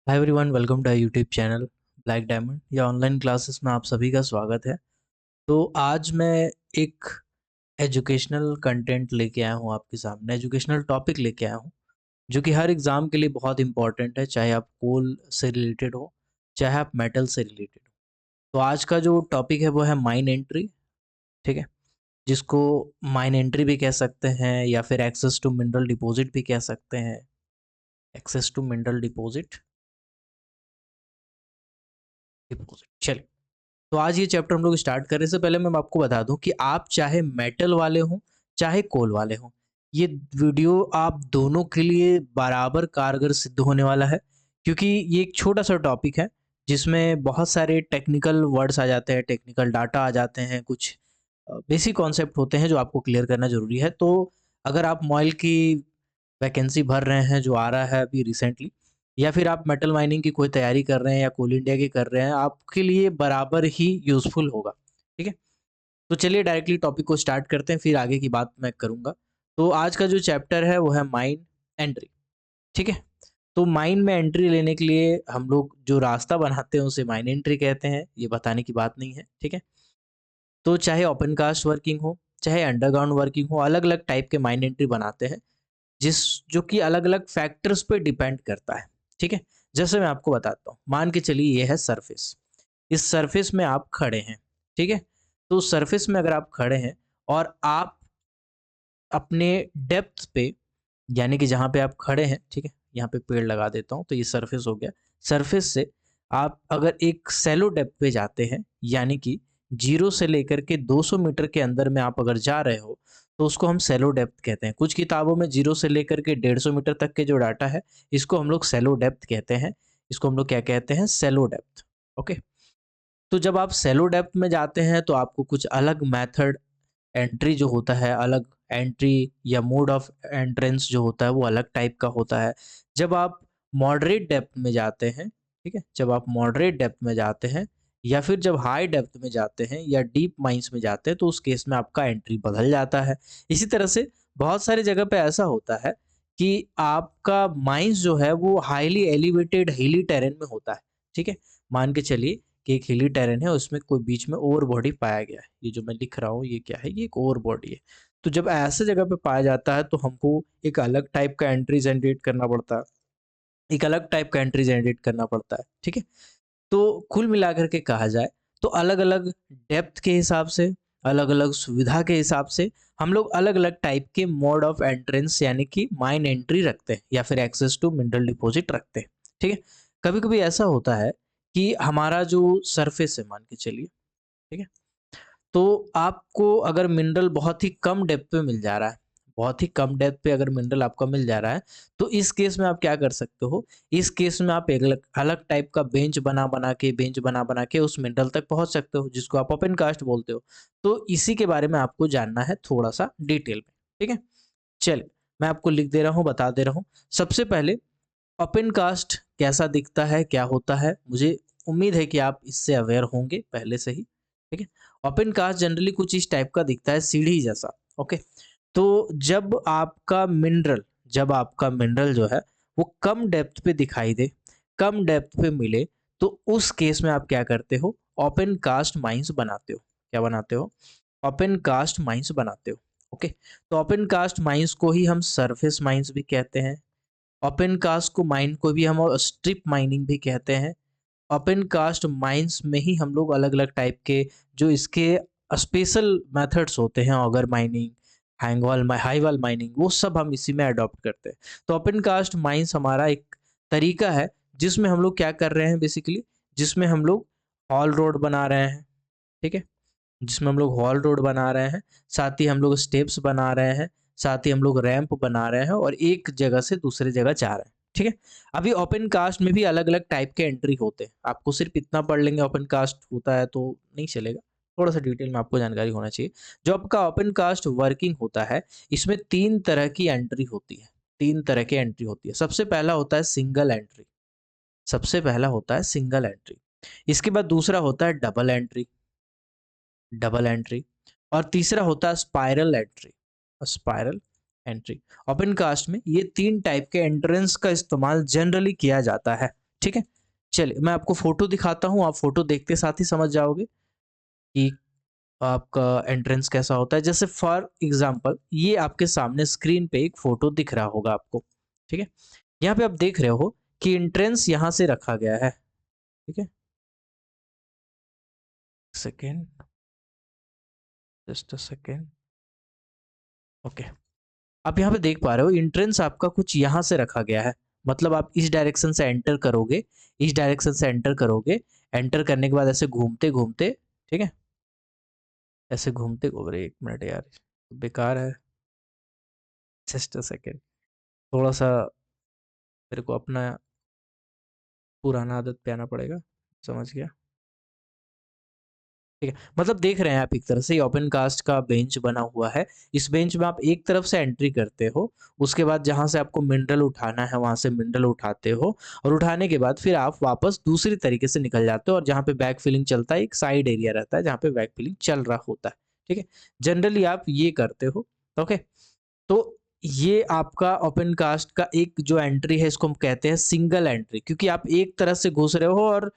Hi everyone, welcome to YouTube channel black diamond या online classes में आप सभी का स्वागत है। तो आज मैं एक एजुकेशनल कंटेंट लेके आया हूँ आपके सामने, एजुकेशनल टॉपिक लेके आया हूँ जो कि हर एग्ज़ाम के लिए बहुत इंपॉर्टेंट है, चाहे आप कोल से रिलेटेड हो, चाहे आप मेटल से रिलेटेड हो। तो आज का जो टॉपिक है वो है माइन एंट्री। ठीक है, जिसको माइन एंट्री भी कह सकते हैं या फिर एक्सेस टू मिनरल डिपॉजिट भी कह सकते हैं। एक्सेस टू मिनरल डिपॉजिट, चलिए। तो आज ये चैप्टर हम लोग स्टार्ट करने से पहले मैं आपको बता दूं कि आप चाहे मेटल वाले हों चाहे कोल वाले हों, ये वीडियो आप दोनों के लिए बराबर कारगर सिद्ध होने वाला है, क्योंकि ये एक छोटा सा टॉपिक है जिसमें बहुत सारे टेक्निकल वर्ड्स आ जाते हैं, टेक्निकल डाटा आ जाते हैं, कुछ बेसिक कॉन्सेप्ट होते हैं जो आपको क्लियर करना जरूरी है। तो अगर आप मॉइल की वैकेंसी भर रहे हैं जो आ रहा है अभी रिसेंटली, या फिर आप मेटल माइनिंग की कोई तैयारी कर रहे हैं या कोल इंडिया की कर रहे हैं, आपके लिए बराबर ही यूजफुल होगा। ठीक है, तो चलिए डायरेक्टली टॉपिक को स्टार्ट करते हैं, फिर आगे की बात मैं करूंगा। तो आज का जो चैप्टर है वो है माइन एंट्री। ठीक है, तो माइन में एंट्री लेने के लिए हम लोग जो रास्ता बनाते हैं उसे माइन एंट्री कहते हैं, ये बताने की बात नहीं है। ठीक है, तो चाहे ओपन कास्ट वर्किंग हो चाहे अंडरग्राउंड वर्किंग हो, अलग अलग टाइप के माइन एंट्री बनाते हैं जिस जो कि अलग अलग फैक्टर्स पे डिपेंड करता है। ठीक है, जैसे मैं आपको बताता हूँ, मान के चलिए ये है सरफेस। इस सरफेस में आप खड़े हैं। ठीक है, तो सरफेस में अगर आप खड़े हैं और आप अपने डेप्थ पे, यानी कि जहाँ पे आप खड़े हैं, ठीक है, यहाँ पे पेड़ लगा देता हूँ तो ये सरफेस हो गया। सरफेस से आप अगर एक सैलो डेप्थ पे जाते हैं, यानी कि 0 से लेकर के 200 मीटर के अंदर में आप अगर जा रहे हो, तो उसको हम सैलो डेप्थ कहते हैं। कुछ किताबों में 0 से लेकर के 150 मीटर तक के जो डाटा है, इसको हम लोग सैलो डेप्थ कहते हैं। इसको हम लोग क्या कहते हैं? Cello depth. ओके, तो जब आप सैलो डेप्थ में जाते हैं तो आपको कुछ अलग मेथड एंट्री जो होता है, अलग एंट्री या मोड ऑफ एंट्रेंस जो होता है वो अलग टाइप का होता है। जब आप मॉडरेट डेप्थ में जाते हैं, ठीक है, जब आप मॉडरेट डेप्थ में जाते हैं या फिर जब हाई डेप्थ में जाते हैं या डीप माइंस में जाते हैं, तो उस केस में आपका एंट्री बदल जाता है। इसी तरह से बहुत सारी जगह पे ऐसा होता है कि आपका माइंस जो है वो हाईली एलिवेटेड हिली टेरेन में होता है। ठीक है, मान के चलिए कि एक हिली टेरेन है, उसमें कोई बीच में ओवर बॉडी पाया गया है। ये जो मैं लिख रहा हूँ ये क्या है? ये एक ओवर बॉडी है। तो जब ऐसे जगह पे पाया जाता है तो हमको एक अलग टाइप का एंट्री जनरेट करना पड़ता है, एक अलग टाइप का एंट्री जनरेट करना पड़ता है। ठीक है, तो कुल मिलाकर के कहा जाए तो अलग अलग डेप्थ के हिसाब से, अलग अलग सुविधा के हिसाब से हम लोग अलग अलग टाइप के मोड ऑफ एंट्रेंस यानी कि माइन एंट्री रखते हैं या फिर एक्सेस टू मिनरल डिपॉजिट रखते हैं। ठीक है, कभी कभी ऐसा होता है कि हमारा जो सरफेस है, मान के चलिए, ठीक है, तो आपको अगर मिनरल बहुत ही कम डेप्थ पे मिल जा रहा है, बहुत ही कम डेप्थ पे अगर मिनरल आपका मिल जा रहा है, तो इस केस में आप क्या कर सकते हो? इस केस में आप एक अलग अलग टाइप का बेंच बना बना के उस मिनरल तक पहुंच सकते हो, जिसको आप ओपन कास्ट बोलते हो। तो इसी के बारे में आपको जानना है थोड़ा सा डिटेल में। ठीक है, चलिए मैं आपको लिख दे रहा हूँ, बता दे रहा हूँ। सबसे पहले ओपन कास्ट कैसा दिखता है, क्या होता है, मुझे उम्मीद है कि आप इससे अवेयर होंगे पहले से ही। ठीक है, ओपन कास्ट जनरली कुछ इस टाइप का दिखता है, सीढ़ी जैसा। ओके, तो जब आपका मिनरल जो है वो कम डेप्थ पे दिखाई दे, कम डेप्थ पे मिले, तो उस केस में आप क्या करते हो? ओपन कास्ट माइंस बनाते हो। क्या बनाते हो? ओपन कास्ट माइंस बनाते हो। ओके, तो ओपन कास्ट माइंस को ही हम सरफेस माइंस भी कहते हैं। ओपन कास्ट को माइन को भी हम स्ट्रिप माइनिंग भी कहते हैं। ओपन कास्ट माइंस में ही हम लोग अलग अलग टाइप के जो इसके स्पेशल मेथड्स होते हैं, ऑगर माइनिंग, हैंगवाल हाईवाल माइनिंग, वो सब हम इसी में अडॉप्ट करते हैं। तो ओपन कास्ट माइंस हमारा एक तरीका है जिसमें हम लोग क्या कर रहे हैं बेसिकली, जिसमें हम लोग हॉल रोड बना रहे हैं। ठीक है, जिसमें हम लोग हॉल रोड बना रहे हैं, साथ ही हम लोग स्टेप्स बना रहे हैं, साथ ही हम लोग रैंप बना रहे हैं और एक जगह से दूसरे जगह जा रहे हैं। ठीक है, अभी ओपन कास्ट में भी अलग अलग टाइप के एंट्री होते हैं। आपको सिर्फ इतना पढ़ लेंगे ओपन कास्ट होता है तो नहीं चलेगा, थोड़ा सा डिटेल में आपको जानकारी होना चाहिए। जो आपका ओपन कास्ट वर्किंग होता है, इसमें 3 तरह की एंट्री होती है। 3 तरह की एंट्री होती है। सबसे पहला होता है सिंगल एंट्री। सबसे पहला होता है सिंगल एंट्री। इसके बाद दूसरा होता है डबल एंट्री, डबल एंट्री। और तीसरा होता है spiral entry, spiral entry. Open cast में ये 3 टाइप के एंट्रेंस का इस्तेमाल जनरली किया जाता है। ठीक है? चलिए मैं आपको फ़ोटो दिखाता हूँ, आप फ़ोटो देखते साथ ही समझ जाओगे कि आपका एंट्रेंस कैसा होता है। जैसे फॉर एग्ज़ाम्पल ये आपके सामने स्क्रीन पे एक फ़ोटो दिख रहा होगा आपको, ठीक है? यहाँ पे आप देख रहे हो कि एंट्रेंस यहाँ से रखा गया है, ठीक है? Second, just a second, okay. आप यहाँ पे देख पा रहे हो एंट्रेंस आपका कुछ यहाँ से रखा गया है। मतलब आप इस डायरेक्शन से एंटर करोगे, इस डायरेक्शन से एंटर करोगे, एंटर करने के बाद ऐसे घूमते-घूमते, ठीक है? ऐसे घूमते अरे 1 मिनट यार, बेकार है, जस्ट अ सेकंड। थोड़ा-सा मेरे को अपना पुराना आदत पे आना पड़ेगा, समझ गया। ठीक है, मतलब देख रहे हैं आप एक तरह से ये ओपन कास्ट का बेंच बना हुआ है। इस बेंच में आप एक तरफ से एंट्री करते हो, उसके बाद जहाँ से आपको मिनरल उठाना है वहाँ से मिनरल उठाते हो और उठाने के बाद फिर आप वापस दूसरी तरीके से निकल जाते हो और जहाँ पे बैक फिलिंग चलता है एक साइड एरिया रहता है जहाँ पे बैक फिलिंग चल रहा होता है। ठीक है, जनरली आप ये करते हो। ओके, तो ये आपका ओपन कास्ट का एक जो एंट्री है इसको हम कहते हैं सिंगल एंट्री, क्योंकि आप एक तरफ से घुस रहे हो और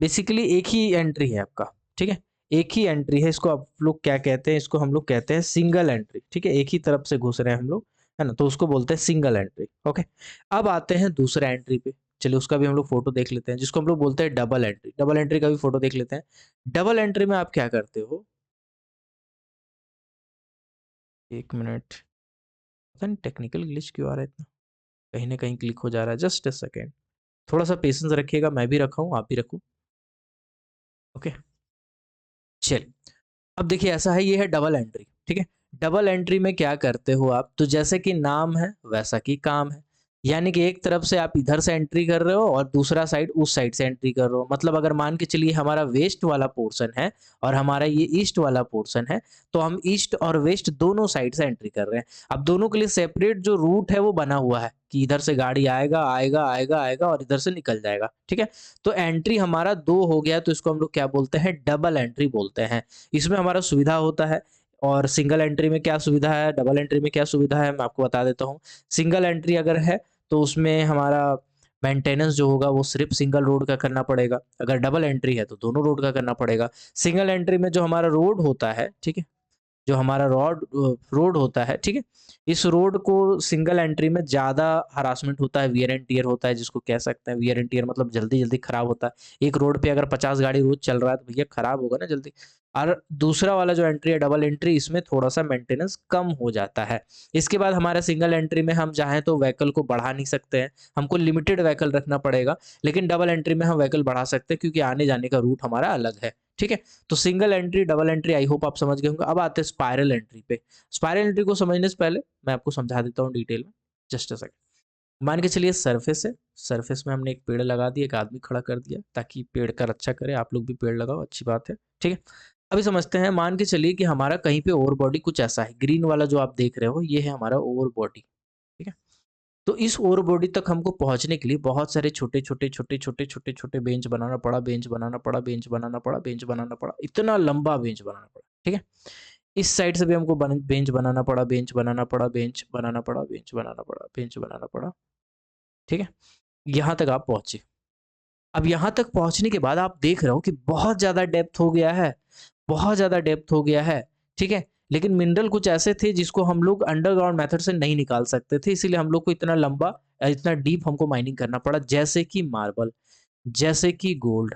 बेसिकली एक ही एंट्री है आपका, ठीक है? एक ही एंट्री है, इसको आप लोग क्या कहते हैं, इसको हम लोग कहते हैं सिंगल एंट्री, ठीक है? एक ही तरफ से घुस रहे हैं हम लोग, है ना? तो उसको बोलते हैं सिंगल एंट्री, ओके? अब आते हैं दूसरे एंट्री पे, चलिए उसका भी हम लोग फ़ोटो देख लेते हैं, जिसको हम लोग बोलते हैं डबल एंट्री। डबल एंट्री का भी फ़ोटो देख लेते हैं। डबल एंट्री में आप क्या करते हो? 1 मिनट, पता नहीं टेक्निकल ग्लिच क्यों आ रहा है इतना? कहीं न कहीं क्लिक हो जा रहा है, जस्ट अ सेकंड। थोड़ा-सा पेशेंस रखिएगा, मैं भी रखा हूँ, आप भी रखो, ओके? चलिए। अब देखिए ऐसा है, ये है डबल एंट्री, ठीक है? डबल एंट्री में क्या करते हो आप, तो जैसे कि नाम है वैसा कि काम है। यानी कि एक तरफ से आप इधर से एंट्री कर रहे हो और दूसरा साइड उस साइड से एंट्री कर रहे हो। मतलब अगर मान के चलिए हमारा वेस्ट वाला पोर्शन है और हमारा ये ईस्ट वाला पोर्शन है, तो हम ईस्ट और वेस्ट दोनों साइड से एंट्री कर रहे हैं। अब दोनों के लिए सेपरेट जो रूट है वो बना हुआ है कि इधर से गाड़ी आएगा, आएगा, आएगा, आएगा और इधर से निकल जाएगा, ठीक है? तो एंट्री हमारा 2 हो गया, तो इसको हम लोग क्या बोलते हैं, डबल एंट्री बोलते हैं। इसमें हमारा सुविधा होता है और सिंगल एंट्री में क्या सुविधा है, डबल एंट्री में क्या सुविधा है, मैं आपको बता देता हूँ। सिंगल एंट्री अगर है, तो उसमें हमारा मेंटेनेंस जो होगा वो सिर्फ़ सिंगल रोड का करना पड़ेगा। अगर डबल एंट्री है, तो दोनों रोड का करना पड़ेगा। सिंगल एंट्री में जो हमारा रोड होता है, ठीक है? जो हमारा रोड होता है, ठीक है? इस रोड को सिंगल एंट्री में ज़्यादा हरासमेंट होता है, वियर एंड टियर होता है जिसको कह सकते हैं। वियर एंड टियर मतलब जल्दी-जल्दी खराब होता है। एक रोड पे अगर 50 गाड़ी रोज़ चल रहा है, तो भैया खराब होगा ना जल्दी। और दूसरा वाला जो एंट्री है डबल एंट्री, इसमें थोड़ा-सा मेंटेनेंस कम हो जाता है। इसके बाद हमारा सिंगल एंट्री में हम चाहें तो व्हीकल को बढ़ा नहीं सकते हैं, हमको लिमिटेड व्हीकल रखना पड़ेगा। लेकिन डबल एंट्री में हम व्हीकल बढ़ा सकते हैं क्योंकि आने-जाने का रूट हमारा अलग है, ठीक है? तो single entry, double entry I hope आप समझ गए होंगे। अब आते हैं स्पाइरल एंट्री पे। स्पाइरल एंट्री को समझने से पहले मैं आपको समझा देता हूँ डिटेल में, जस्ट अ सेकंड। मान के चलिए सरफेस है, सरफेस में हमने एक पेड़ लगा दिया, एक आदमी खड़ा कर दिया ताकि पेड़ का रक्षा करे। आप लोग भी पेड़ लगाओ, अच्छी बात है, ठीक है? अभी समझते हैं, मान के चलिए कि हमारा कहीं पे ओवर बॉडी कुछ ऐसा है, ग्रीन वाला जो आप देख रहे हो, ये है हमारा ओवर बॉडी, ठीक है? तो इस ओवर बॉडी तक हमको पहुँचने के लिए बहुत सारे छोटे-छोटे, छोटे-छोटे, छोटे-छोटे बेंच बनाना पड़ा, बेंच बनाना पड़ा, बेंच बनाना पड़ा, बेंच बनाना पड़ा, इतना लंबा बेंच बनाना पड़ा, ठीक है? इस साइड से भी हमको बेंच बनाना पड़ा, बेंच बनाना पड़ा, बेंच बनाना पड़ा, बेंच बनाना पड़ा, बेंच बनाना पड़ा, ठीक है? यहाँ तक आप पहुँचे। अब यहाँ तक पहुँचने के बाद आप देख रहे हो कि बहुत ज़्यादा डेप्थ हो गया है, बहुत ज़्यादा डेप्थ हो गया है, ठीक है? लेकिन मिनरल कुछ ऐसे थे जिसको हम लोग अंडरग्राउंड मेथड से नहीं निकाल सकते थे, इसीलिए हम लोग को इतना लंबा इतना डीप हमको माइनिंग करना पड़ा, जैसे कि मार्बल, जैसे कि गोल्ड,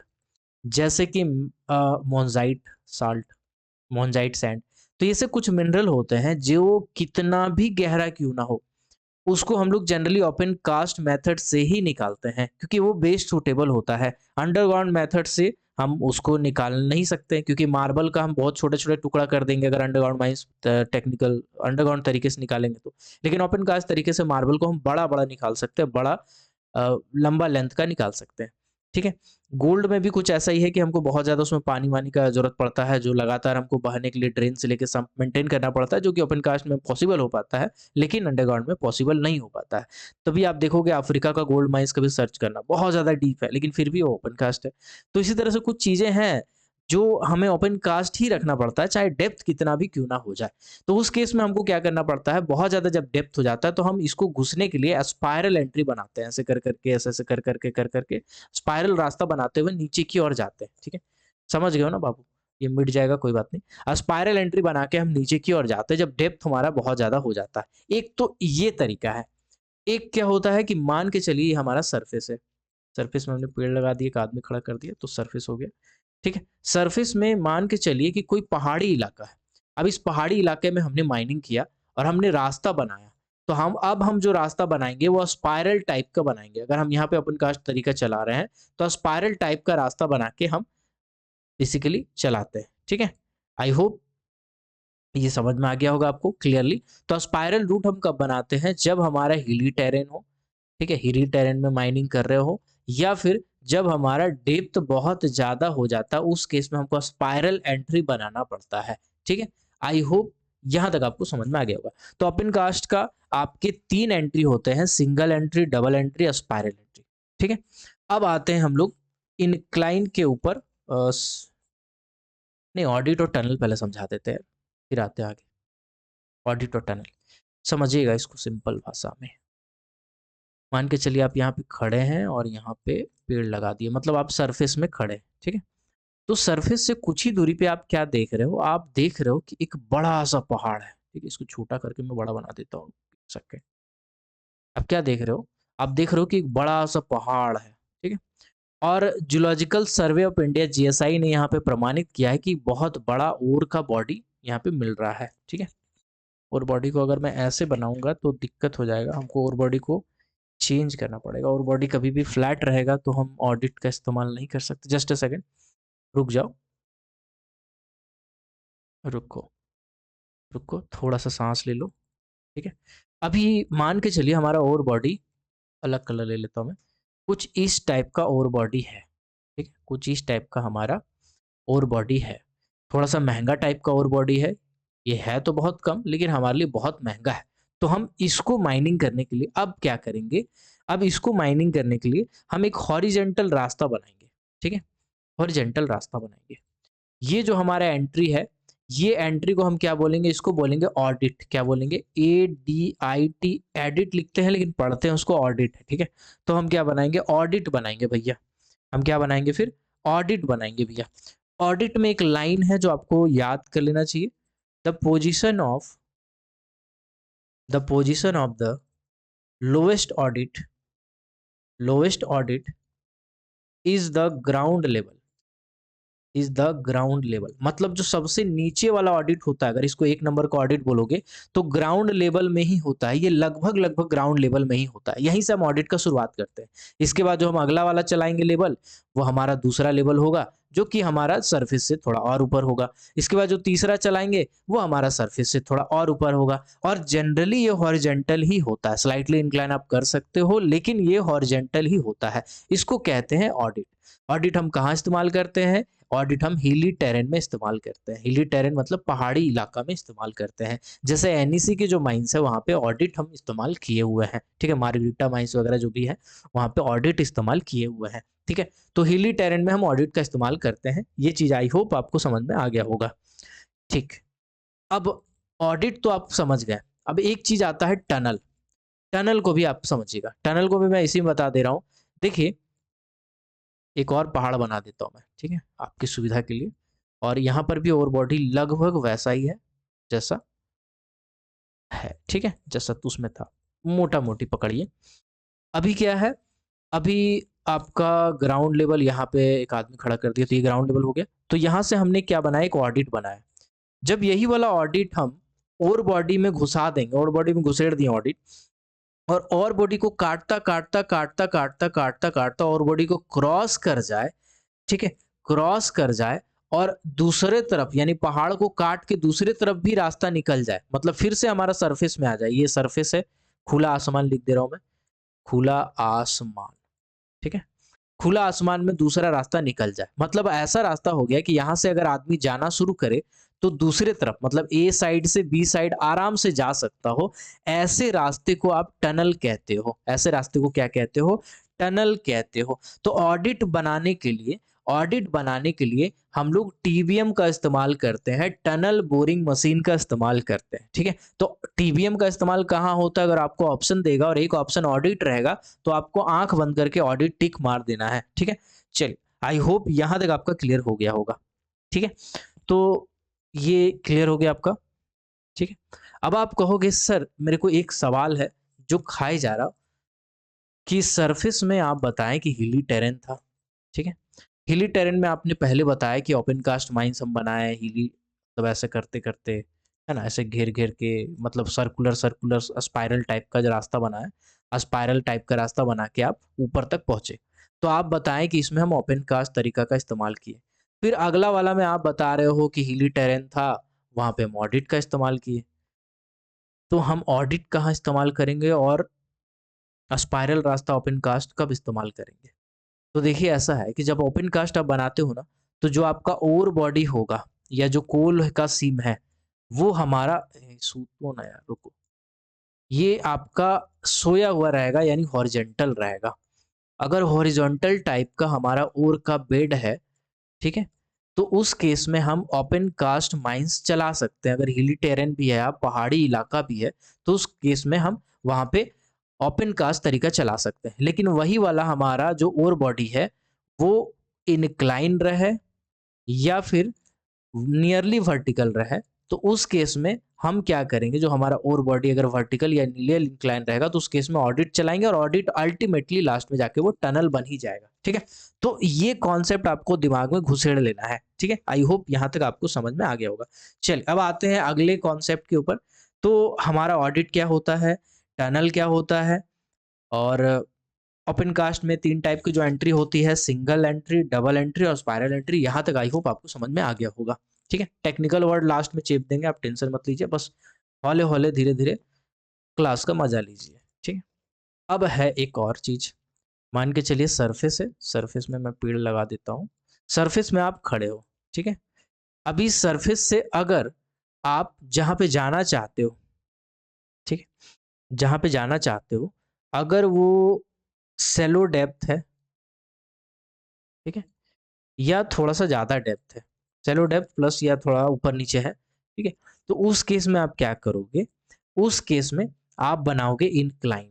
जैसे कि मोनज़ाइट साल्ट, मोनज़ाइट सैंड। तो ये से कुछ मिनरल होते हैं जो कितना भी गहरा क्यों ना हो, उसको हम लोग जनरली ओपन कास्ट मेथड से ही निकालते हैं क्योंकि वो बेस्ट सूटेबल होता है। अंडरग्राउंड मेथड से हम उसको निकाल नहीं सकते क्योंकि मार्बल का हम बहुत छोटे-छोटे टुकड़ा कर देंगे अगर अंडरग्राउंड माइंस टेक्निकल अंडरग्राउंड तरीके से निकालेंगे तो। लेकिन ओपन कास्ट तरीके से मार्बल को हम बड़ा-बड़ा निकाल सकते हैं, बड़ा लंबा लेंथ का निकाल सकते हैं, ठीक है? गोल्ड में भी कुछ ऐसा ही है कि हमको बहुत ज़्यादा उसमें पानी-वानी का ज़रूरत पड़ता है, जो लगातार हमको बहाने के लिए ड्रेन से लेके सब मेंटेन करना पड़ता है, जो कि ओपन कास्ट में पॉसिबल हो पाता है, लेकिन अंडरग्राउंड में पॉसिबल नहीं हो पाता है। तभी आप देखोगे अफ्रीका का गोल्ड माइन्स कभी सर्च करना, बहुत ज़्यादा डीप है, लेकिन फिर भी वो ओपन कास्ट है। तो इसी तरह से कुछ चीज़ें हैं, जो हमें ओपन कास्ट ही रखना पड़ता है, चाहे डेप्थ कितना भी क्यों ना हो जाए। तो उस केस में हमको क्या करना पड़ता है, बहुत ज़्यादा जब डेप्थ हो जाता है तो हम इसको घुसने के लिए स्पाइरल एंट्री बनाते हैं, ऐसे कर करके, ऐसे-ऐसे कर करके, कर करके स्पाइरल रास्ता बनाते हुए नीचे की ओर जाते हैं, ठीक है? समझ गए हो ना बाबू? ये मिट जाएगा कोई बात नहीं। स्पाइरल एंट्री बना के हम नीचे की ओर जाते हैं जब डेप्थ हमारा बहुत ज़्यादा हो जाता है। एक तो ये तरीका है। एक क्या होता है कि मान के चलिए ये हमारा सरफेस है। सरफेस में हमने पेड़ लगा दिए, एक आदमी खड़ा कर दिया तो सरफेस हो गया। ठीक है? सरफेस में मान के चलिए कि कोई पहाड़ी इलाका है। अब इस पहाड़ी इलाके में हमने माइनिंग किया और हमने रास्ता बनाया। तो हम जो रास्ता बनाएँगे वो स्पाइरल टाइप का बनाएँगे। अगर हम यहाँ पे ओपन कास्ट तरीका चला रहे हैं, तो स्पाइरल टाइप का रास्ता बना के हम बेसिकली चलाते हैं। ठीक है? आई होप ये समझ में आ गया होगा आपको क्लियरली। तो स्पाइरल रूट हम कब बनाते हैं? जब हमारा हिली टेरेन हो, ठीक है? हिली टेरेन में माइनिंग कर रहे हो या फिर जब हमारा डेप्थ बहुत ज़्यादा हो जाता है, उस केस में हमको स्पाइरल एंट्री बनाना पड़ता है, ठीक है? आई होप यहाँ तक आपको समझ में आ गया होगा। तो ओपन कास्ट का आपके 3 एंट्री होते हैं, single entry, double entry, spiral entry, ठीक है? अब आते हैं हम लोग इनक्लाइन के ऊपर नहीं ऑडिट और टनल पहले समझा देते हैं, फिर आते हैं आगे। ऑडिट और टनल समझिएगा इसको सिंपल भाषा में। मान के चलिए आप यहाँ पे खड़े हैं और यहाँ पे पेड़ लगा दिए, मतलब आप सरफेस में खड़े हैं, ठीक है? तो सरफेस से कुछ ही दूरी पे आप क्या देख रहे हो? आप देख रहे हो कि एक बड़ा-सा पहाड़ है, ठीक है? इसको छोटा करके मैं बड़ा बना देता हूँ, सेकंड। आप क्या देख रहे हो? आप देख रहे हो कि एक बड़ा-सा पहाड़ है, ठीक है? और zoological survey of India GSI ने यहाँ पे प्रमाणित किया है कि बहुत बड़ा ओर का बॉडी यहाँ पे मिल रहा है, ठीक है? और बॉडी को अगर मैं ऐसे बनाऊँगा तो दिक्कत हो जाएगा, हमको और बॉडी को चेंज करना पड़ेगा और बॉडी कभी भी फ्लैट रहेगा तो हम ऑडिट का इस्तेमाल नहीं कर सकते। जस्ट अ सेकंड, रुक जाओ, रुको, रुको, थोड़ा-सा साँस ले लो, ठीक है? अभी मान के चलिए हमारा ओवर बॉडी अलग कलर ले लेता हूँ मैं, कुछ इस टाइप का ओवर बॉडी है, ठीक है? कुछ इस टाइप का हमारा ओवर बॉडी है। थोड़ा-सा महँगा टाइप का ओवर बॉडी है, ये है तो बहुत कम लेकिन हमारे लिए बहुत महँगा है। तो हम इसको माइनिंग करने के लिए अब क्या करेंगे, अब इसको माइनिंग करने के लिए हम एक हॉरिज़ॉन्टल रास्ता बनाएँगे, ठीक है? हॉरिज़ॉन्टल रास्ता बनाएँगे। ये जो हमारा एंट्री है, ये एंट्री को हम क्या बोलेंगे? इसको बोलेंगे ऑडिट। क्या बोलेंगे? एडीआईटी, एडिट लिखते हैं लेकिन पढ़ते हैं उसको ऑडिट, ठीक है? तो हम क्या बनाएँगे? ऑडिट बनाएँगे भैया। हम क्या बनाएँगे फिर? ऑडिट बनाएँगे भैया। ऑडिट में एक लाइन है जो आपको याद कर लेना चाहिए। The position of the lowest audit is the ground level. Is the ground level, मतलब जो सबसे नीचे वाला ऑडिट होता है, अगर इसको 1 नंबर का ऑडिट बोलोगे तो ग्राउंड लेवल में ही होता है। ये लगभग ग्राउंड लेवल में ही होता है। यहीं से हम ऑडिट का शुरुआत करते हैं। इसके बाद जो हम अगला वाला चलाएंगे लेवल, वो हमारा दूसरा लेवल होगा, जो कि हमारा सरफेस से थोड़ा और ऊपर होगा। इसके बाद जो तीसरा चलाएंगे वो हमारा सरफेस से थोड़ा और ऊपर होगा। और जनरली ये हॉरिजेंटल ही होता है। स्लाइटली इंक्लाइन आप कर सकते हो लेकिन ये हॉरिजेंटल ही होता है। इसको कहते हैं ऑडिट। ऑडिट हम कहाँ इस्तेमाल करते हैं? ऑडिट हम हिली टेरेन में इस्तेमाल करते हैं। हिली टेरेन मतलब पहाड़ी इलाका में इस्तेमाल करते हैं। जैसे एनईसी के जो माइंस है वहाँ पे ऑडिट हम इस्तेमाल किए हुए हैं, ठीक है? मार्गरीटा माइंस वगैरह जो भी है वहाँ पे ऑडिट इस्तेमाल किए हुए हैं, ठीक है? तो हिली टेरेन में हम ऑडिट का इस्तेमाल करते हैं। ये चीज़ आई होप आपको समझ में आ गया होगा, ठीक। अब ऑडिट तो आप समझ गए। अब एक चीज़ आता है टनल। टनल को भी आप समझिएगा। टनल को भी मैं इसी में बता दे रहा हूँ। देखिए, एक और पहाड़ बना देता हूँ मैं, ठीक है? आपकी सुविधा के लिए। और यहाँ पर भी ओवर बॉडी लगभग वैसा ही है, जैसा है, ठीक है? जैसा तो उसमें था। मोटा-मोटी पकड़िए। अभी क्या है, अभी आपका ग्राउंड लेवल यहाँ पे एक आदमी खड़ा कर दिया, तो ये ग्राउंड लेवल हो गया। तो यहाँ से हमने क्या बनाया, एक ऑडिट बनाया। जब यही वाला ऑडिट हम ओवर बॉडी में घुसा देंगे, ओवर बॉडी में घुसेड़ दिए ऑडिट, और बॉडी को काटता और बॉडी को क्रॉस कर जाए, ठीक है? क्रॉस कर जाए और दूसरे तरफ यानी पहाड़ को काट के दूसरे तरफ भी रास्ता निकल जाए, मतलब फिर से हमारा सरफेस में आ जाए। ये सरफेस है, खुला आसमान लिख दे रहा हूँ मैं, खुला आसमान, ठीक है? खुला आसमान में दूसरा रास्ता निकल जाए, मतलब ऐसा रास्ता हो गया कि यहाँ से अगर आदमी जाना शुरू करे तो दूसरे तरफ मतलब ए साइड से बी साइड आराम से जा सकता हो। ऐसे रास्ते को आप टनल कहते हो। ऐसे रास्ते को क्या कहते हो? टनल कहते हो। तो ऑडिट बनाने के लिए ऑडिट बनाने के लिए हम लोग टीबीएम का इस्तेमाल करते हैं, टनल बोरिंग मशीन का इस्तेमाल करते हैं। ठीक है, तो टीबीएम का इस्तेमाल कहाँ होता है? अगर आपको ऑप्शन देगा और एक ऑप्शन ऑडिट रहेगा तो आपको आंख बंद करके ऑडिट टिक मार देना है। ठीक है, चलिए आई होप यहां तक आपका क्लियर हो गया होगा। ठीक है, तो ये क्लियर हो गया आपका। ठीक है, अब आप कहोगे सर मेरे को एक सवाल है जो खाए जा रहा कि सरफेस में आप बताएं कि हिली टेरेन था। ठीक है, हिली टेरेन में आपने पहले बताया कि ओपन कास्ट माइंस हम बनाए हिली, मतलब ऐसे करते करते, है ना, ऐसे घेर घेर के, मतलब सर्कुलर सर्कुलर स्पाइरल टाइप का जो रास्ता बनाया, स्पाइरल टाइप का रास्ता बना के आप ऊपर तक पहुंचे। तो आप बताएं कि इसमें हम ओपन कास्ट तरीका का इस्तेमाल किए। फिर अगला वाला में आप बता रहे हो कि हिली टेरेन था, वहां पे हम ऑडिट का इस्तेमाल किए। तो हम ऑडिट कहाँ इस्तेमाल करेंगे और स्पाइरल रास्ता ओपन कास्ट कब इस्तेमाल करेंगे? तो देखिए ऐसा है कि जब ओपन कास्ट आप बनाते हो ना, तो जो आपका ओर बॉडी होगा या जो कोल का सीम है, वो हमारा सूतो ना यार रुको, ये आपका सोया हुआ रहेगा यानी हॉरिजेंटल रहेगा। अगर हॉरिजॉन्टल टाइप का हमारा ओर का बेड है, ठीक है, तो उस केस में हम ओपन कास्ट माइंस चला सकते हैं। अगर हिली टेरेन भी है, आप पहाड़ी इलाका भी है, तो उस केस में हम वहां पे ओपन कास्ट तरीका चला सकते हैं। लेकिन वही वाला हमारा जो ओर बॉडी है वो इनक्लाइन रहे या फिर नियरली वर्टिकल रहे, तो उस केस में हम क्या करेंगे, जो हमारा ओर बॉडी अगर वर्टिकल या नियरली इंक्लाइन रहेगा तो उस केस में ऑडिट चलाएंगे और ऑडिट अल्टीमेटली लास्ट में जाके वो टनल बन ही जाएगा। ठीक है, तो ये कॉन्सेप्ट आपको दिमाग में घुसेड़ लेना है। ठीक है, आई होप यहां तक आपको समझ में आ गया होगा। चलिए अब आते हैं अगले कॉन्सेप्ट के ऊपर। तो हमारा ऑडिट क्या होता है, टनल क्या होता है, और ओपन कास्ट में 3 टाइप की जो एंट्री होती है, सिंगल एंट्री, डबल एंट्री और स्पाइरल एंट्री। यहाँ तक आई होप आपको समझ में आ गया होगा। ठीक है, टेक्निकल वर्ड लास्ट में चेप देंगे, आप टेंशन मत लीजिए, बस हौले हौले धीरे धीरे क्लास का मजा लीजिए। ठीक है, अब है एक और चीज, मान के चलिए सरफेस है, सरफेस में मैं पेड़ लगा देता हूँ, सरफेस में आप खड़े हो। ठीक है, अभी सरफेस से अगर आप जहाँ पे जाना चाहते हो, ठीक है, जहाँ पे जाना चाहते हो, अगर वो सेलो डेप्थ है, ठीक है, या थोड़ा सा ज़्यादा डेप्थ है, चलो डेप्थ प्लस या थोड़ा ऊपर नीचे है, ठीक है, तो उस केस में आप क्या करोगे, उस केस में आप बनाओगे इंक्लाइन।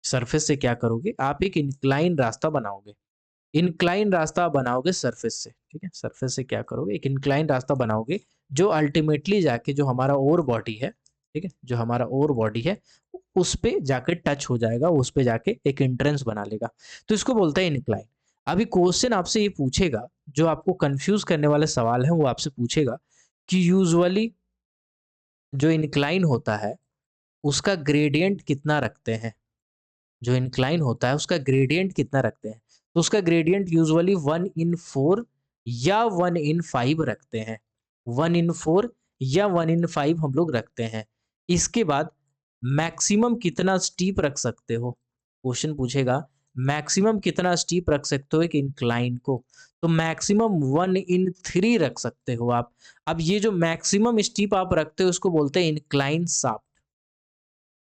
सरफेस से क्या करोगे, आप एक इंक्लाइन रास्ता बनाओगे, इंक्लाइन रास्ता बनाओगे सरफेस से। ठीक है, सरफेस से क्या करोगे, एक इंक्लाइन रास्ता बनाओगे जो अल्टीमेटली जाके जो हमारा ओर बॉडी है, ठीक है, जो हमारा ओर बॉडी है उस पे जाके टच हो जाएगा, उस पे जाके एक एंट्रेंस बना लेगा, तो इसको बोलते हैं इंक्लाइन। अभी क्वेश्चन आपसे ये पूछेगा, जो आपको कंफ्यूज करने वाले सवाल हैं वो आपसे पूछेगा कि यूजुअली जो इंक्लाइन होता है उसका ग्रेडियंट कितना रखते हैं, जो इंक्लाइन होता है उसका ग्रेडियंट कितना रखते हैं, तो उसका ग्रेडियंट यूजुअली 1/4 या 1/5 रखते हैं, 1/4 या 1/5 हम लोग रखते हैं। इसके बाद मैक्सिमम कितना स्टीप रख सकते हो, क्वेश्चन पूछेगा मैक्सिमम कितना स्टीप रख सकते हो एक इंक्लाइन को, तो मैक्सिमम 1/3 रख सकते हो आप। अब ये जो मैक्सिमम स्टीप आप रखते हो उसको बोलते हैं इंक्लाइन शाफ्ट,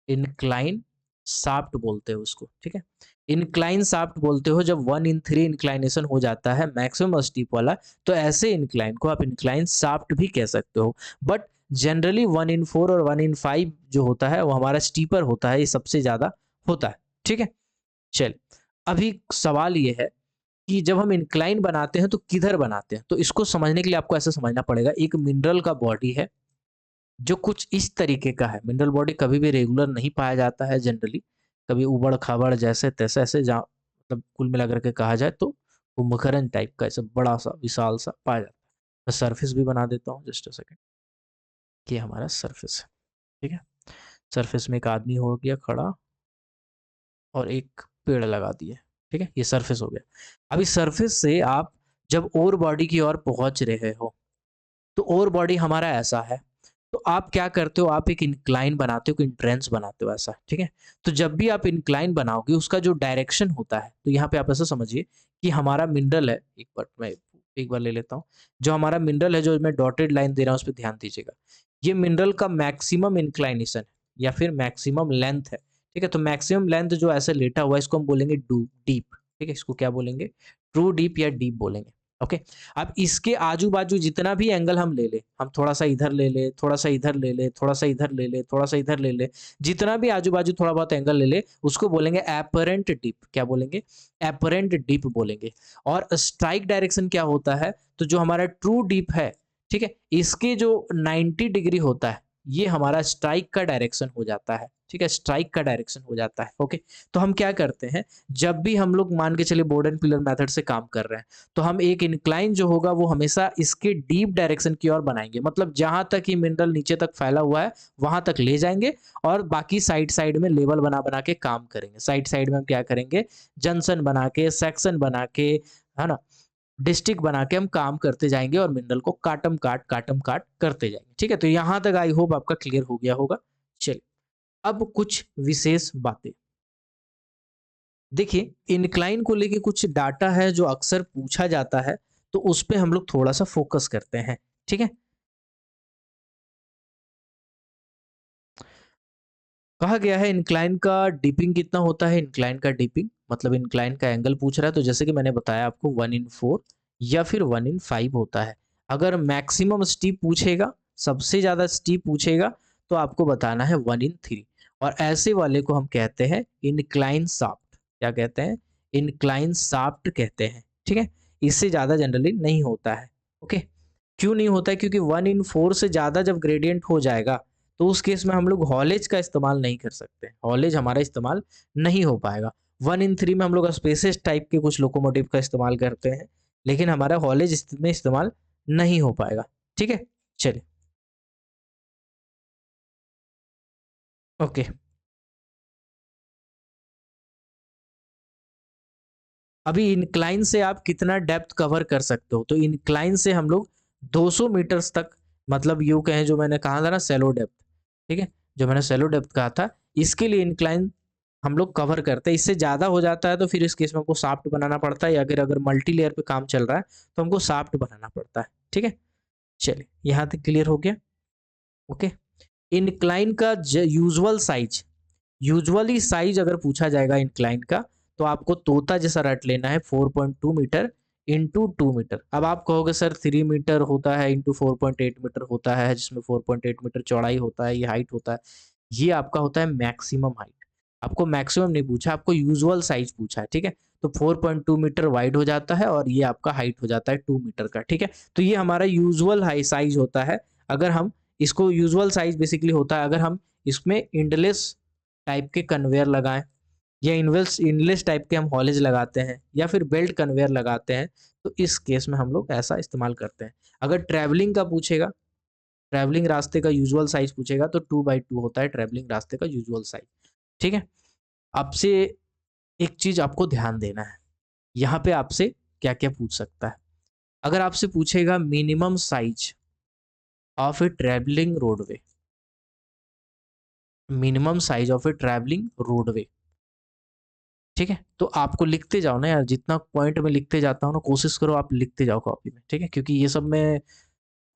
इंक्लाइन शाफ्ट बोलते हो उसको। ठीक है, इंक्लाइन शाफ्ट बोलते हो जब 1/3 इंक्लाइनेशन हो जाता है मैक्सिमम स्टीप वाला, तो ऐसे इंक्लाइन को आप इंक्लाइन शाफ्ट भी कह सकते हो। बट जनरली 1/4 और 1/5 जो होता है वो हमारा स्टीपर होता है, ये सबसे ज्यादा होता है। ठीक है, चल अभी सवाल ये है कि जब हम इंक्लाइन बनाते हैं तो किधर बनाते हैं, तो इसको समझने के लिए आपको ऐसा समझना पड़ेगा, एक मिनरल का बॉडी है जो कुछ इस तरीके का है। मिनरल बॉडी कभी भी रेगुलर नहीं पाया जाता है जनरली, कभी उबड़ खाबड़ जैसे तैसे ऐसे, जहाँ मतलब कुल मिला करके कहा जाए तो कुंभकर्ण टाइप का ऐसा बड़ा सा विशाल सा पाया जाता है। मैं सरफेस भी बना देता हूँ, जस्ट अ सेकेंड, कि हमारा सरफेस है। ठीक है, सरफेस में एक आदमी हो गया खड़ा और एक पेड़ लगा दिए। ठीक है, ये सरफेस हो गया। अभी सरफेस से आप जब और बॉडी की ओर पहुंच रहे हो, तो और बॉडी हमारा ऐसा है, तो आप क्या करते हो, आप एक इंक्लाइन बनाते हो, एक इंट्रेंस बनाते हो ऐसा। ठीक है, तो जब भी आप इंक्लाइन बनाओगे उसका जो डायरेक्शन होता है, तो यहाँ पे आप ऐसा समझिए कि हमारा मिनरल है, एक बार मैं एक बार ले लेता हूँ, जो हमारा मिनरल है, जो मैं डॉटेड लाइन दे रहा हूँ उस पर ध्यान दीजिएगा, ये मिनरल का मैक्सिमम इंक्लाइनेशन है या फिर मैक्सिमम लेंथ है। ठीक है, तो मैक्सिमम लेंथ जो ऐसे लेटा हुआ है इसको हम बोलेंगे डीप। ठीक है, इसको क्या बोलेंगे, ट्रू डीप या डीप बोलेंगे। ओके। अब इसके आजू बाजू जितना भी एंगल हम ले ले, हम थोड़ा सा इधर ले ले, थोड़ा सा इधर ले ले, थोड़ा सा इधर ले ले, थोड़ा सा इधर ले ले, जितना भी आजू बाजू थोड़ा बहुत एंगल ले ले, उसको बोलेंगे एपरेंट डिप। क्या बोलेंगे? एपरेंट डिप बोलेंगे। और स्ट्राइक डायरेक्शन क्या होता है? तो जो हमारा ट्रू डिप है, ठीक है, इसके जो 90 डिग्री होता है, ये हमारा स्ट्राइक का डायरेक्शन हो जाता है। ठीक है, स्ट्राइक का डायरेक्शन हो जाता है। ओके। तो हम क्या करते हैं, जब भी हम लोग मान के चलिए बोर्ड एंड पिलर मेथड से काम कर रहे हैं, तो हम एक इंक्लाइन जो होगा वो हमेशा इसके डीप डायरेक्शन की ओर बनाएंगे। मतलब जहां तक ये मिनरल नीचे तक फैला हुआ है वहां तक ले जाएंगे, और बाकी साइड साइड में लेवल बना बना के काम करेंगे। साइड साइड में हम क्या करेंगे, जंक्शन बना के, सेक्शन बना के, है ना, डिस्ट्रिक्ट बना के हम काम करते जाएंगे और मिनरल को काटम काट करते जाएंगे। ठीक है, तो यहां तक आई होप आपका क्लियर हो गया होगा। चलिए, अब कुछ विशेष बातें देखिए। इनक्लाइन को लेके कुछ डाटा है जो अक्सर पूछा जाता है, तो उस पे हम लोग थोड़ा सा फोकस करते हैं। ठीक है, कहा गया है इनक्लाइन का डिपिंग कितना होता है। इनक्लाइन का डिपिंग मतलब इनक्लाइन का एंगल पूछ रहा है, तो जैसे कि मैंने बताया आपको 1/4 या फिर 1/5 होता है। अगर मैक्सिमम स्टीप पूछेगा, सबसे ज्यादा स्टीप पूछेगा, तो आपको बताना है 1/3। और ऐसे वाले को हम कहते हैं इनक्लाइन शाफ्ट। क्या कहते हैं? इनक्लाइन शाफ्ट कहते हैं। ठीक है, इससे ज्यादा जनरली नहीं होता है। ओके, क्यों नहीं होता है? क्योंकि 1/4 से ज्यादा जब ग्रेडियंट हो जाएगा, तो उस केस में हम लोग हॉलेज का इस्तेमाल नहीं कर सकते। हॉलेज हमारा इस्तेमाल नहीं हो पाएगा। 1/3 में हम लोग स्पेसिस टाइप के कुछ लोकोमोटिव का इस्तेमाल करते हैं, लेकिन हमारा हॉलेज में इस्तेमाल नहीं हो पाएगा। ठीक है, चलिए। ओके, अभी इंक्लाइन से आप कितना डेप्थ कवर कर सकते हो? तो इंक्लाइन से हम लोग 200 मीटर्स तक, मतलब यूं कहें, जो मैंने कहा था ना सेलो डेप्थ, ठीक है, जो मैंने सेलो डेप्थ कहा था, इसके लिए इंक्लाइन हम लोग कवर करते हैं। इससे ज्यादा हो जाता है तो फिर इस केस में हमको शाफ्ट बनाना पड़ता है, या अगर अगर मल्टी लेयर पे काम चल रहा है तो हमको शाफ्ट बनाना पड़ता है। ठीक है, चलिए, यहाँ तक क्लियर हो गया। ओके, इंक्लाइन का यूजुअल साइज, यूजुअली साइज अगर पूछा जाएगा इंक्लाइन का, तो आपको तोता जैसा रट लेना है 4.2 मीटर इंटू 2 मीटर। अब आप कहोगे सर 3 मीटर होता है इंटू 4.8 मीटर होता है, जिसमें 4.8 मीटर चौड़ाई होता है, ये हाइट होता है। ये आपका होता है मैक्सिमम हाइट। आपको मैक्सिमम नहीं पूछा, आपको यूजुअल साइज पूछा है। ठीक है, तो 4.2 मीटर वाइड हो जाता है और ये आपका हाइट हो जाता है 2 मीटर का। ठीक है, तो ये हमारा यूजुअल हाई साइज होता है। अगर हम इसको, यूजुअल साइज बेसिकली होता है अगर हम इसमें इंडलेस टाइप के कन्वेयर लगाएं, या इनवेल्स इनलेस टाइप के हम हॉलेज लगाते हैं, या फिर बेल्ट कन्वेयर लगाते हैं, तो इस केस में हम लोग ऐसा इस्तेमाल करते हैं। अगर ट्रैवलिंग का पूछेगा, ट्रैवलिंग रास्ते का यूजुअल साइज पूछेगा, तो 2/2 होता है ट्रैवलिंग रास्ते का यूजुअल साइज। ठीक है, आपसे एक चीज आपको ध्यान देना है, यहाँ पे आपसे क्या क्या पूछ सकता है। अगर आपसे पूछेगा minimum size of a travelling roadway, minimum size of a travelling roadway, ठीक है, तो आपको लिखते जाओ ना यार, जितना पॉइंट में लिखते जाता हूँ ना, कोशिश करो आप लिखते जाओ कॉपी में। ठीक है, क्योंकि ये सब मैं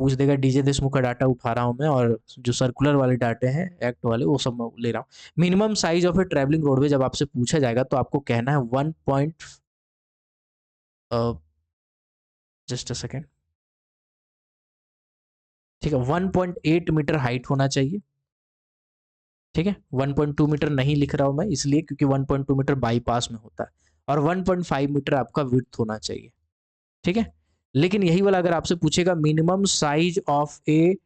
पूछ देगा, डीजे देशमुख का डाटा उठा रहा हूँ मैं, और जो सर्कुलर वाले डाटे हैं एक्ट वाले, वो सब मैं ले रहा हूँ। Minimum size of a travelling roadway जब आपसे पूछा जाएगा, तो आपको कहना है 1 पॉइंट, जस्ट अ सेकेंड, ठीक है, 1.8 मीटर हाइट होना चाहिए। ठीक है, 1.2 मीटर नहीं लिख रहा हूं मैं इसलिए क्योंकि 1.2 मीटर बाईपास में होता है, और 1.5 मीटर आपका विड्थ होना चाहिए। ठीक है, लेकिन यही वाला अगर आपसे पूछेगा minimum size of a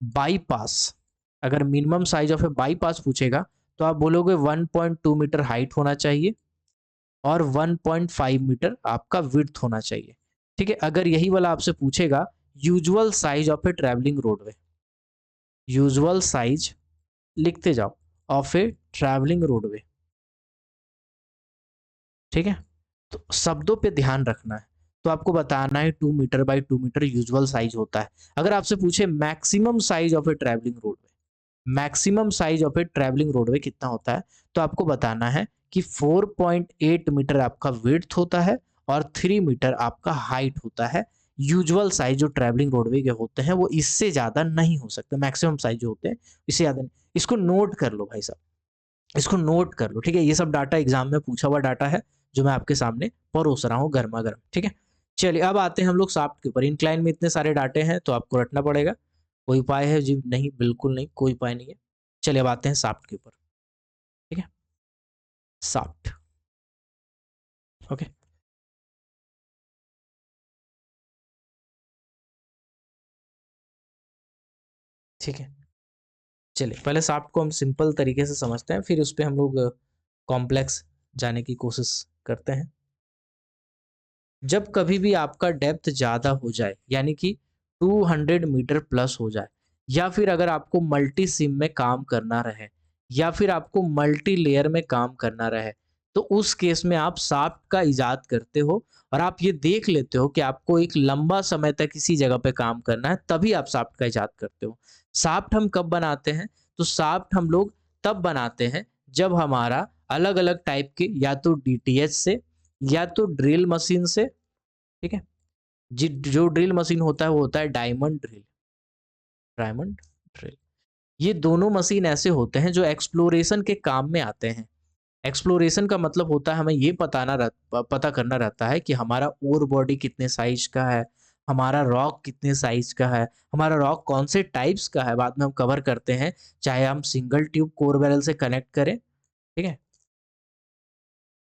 bypass, अगर minimum size of a bypass पूछेगा, तो आप बोलोगे 1.2 मीटर हाइट होना चाहिए और 1.5 मीटर आपका विड्थ होना चाहिए। ठीक है, अगर यही वाला आपसे पूछेगा usual size of a travelling roadway, usual size लिखते जाओ ऑफ ए ट्रैवलिंग रोडवे, ठीक है, तो शब्दों पे ध्यान रखना है। तो आपको बताना है 2 metre by 2 metre usual size होता है। अगर आपसे पूछे maximum size of a travelling roadway, maximum size of a travelling roadway कितना होता है, तो आपको बताना है कि 4.8 मीटर आपका विड्थ होता है और 3 मीटर आपका हाइट होता है। यूजुअल साइज जो ट्रैवलिंग रोडवे के होते हैं वो इससे ज्यादा नहीं हो सकते, मैक्सिमम साइज जो होते हैं इससे ज्यादा नहीं। इसको नोट कर लो भाई साहब, इसको नोट कर लो। ठीक है, ये सब डाटा एग्जाम में पूछा हुआ डाटा है, जो मैं आपके सामने परोस रहा हूँ गर्मा गर्म। ठीक है, चलिए अब आते हैं हम लोग शाफ्ट के ऊपर। इंक्लाइन में इतने सारे डाटे हैं तो आपको रटना पड़ेगा। कोई उपाय है जी? नहीं, बिल्कुल नहीं, कोई उपाय नहीं है। चलिए अब आते हैं शाफ्ट के ऊपर। ठीक है, शाफ्ट। ओके, ठीक है। चलिए पहले शाफ्ट को हम सिंपल तरीके से समझते हैं, फिर उस पे हम लोग कॉम्प्लेक्स जाने की कोशिश करते हैं। जब कभी भी आपका डेप्थ ज़्यादा हो जाए, यानी कि 200 मीटर प्लस हो जाए, या फिर अगर आपको मल्टी सिम में काम करना रहे, या फिर आपको मल्टी लेयर में काम करना रहे, तो उस केस में आप शाफ्ट का इजाद करते हो और आप ये देख लेते हो कि आपको एक लंबा समय तक इसी जगह पे काम करना है, तभी आप शाफ्ट का इजाद करते हो। शाफ्ट हम कब बनाते हैं? तो शाफ्ट हम लोग तब बनाते हैं जब हमारा अलग-अलग टाइप के, या तो डीटीएच से या तो ड्रिल मशीन से, ठीक है? जो ड्रिल मशीन होता है वो होता है डायमंड ड्रिल, डायमंड ड्रिल। ये दोनों मशीन ऐसे होते हैं जो एक्सप्लोरेशन के काम में आते हैं। एक्सप्लोरेशन का मतलब होता है हमें ये पता करना रहता है कि हमारा ओर बॉडी कितने साइज का है, हमारा रॉक कितने साइज का है, हमारा रॉक कौन से टाइप्स का है, बाद में हम कवर करते हैं, चाहे हम सिंगल ट्यूब कोर बैरल से कनेक्ट करें, ठीक है?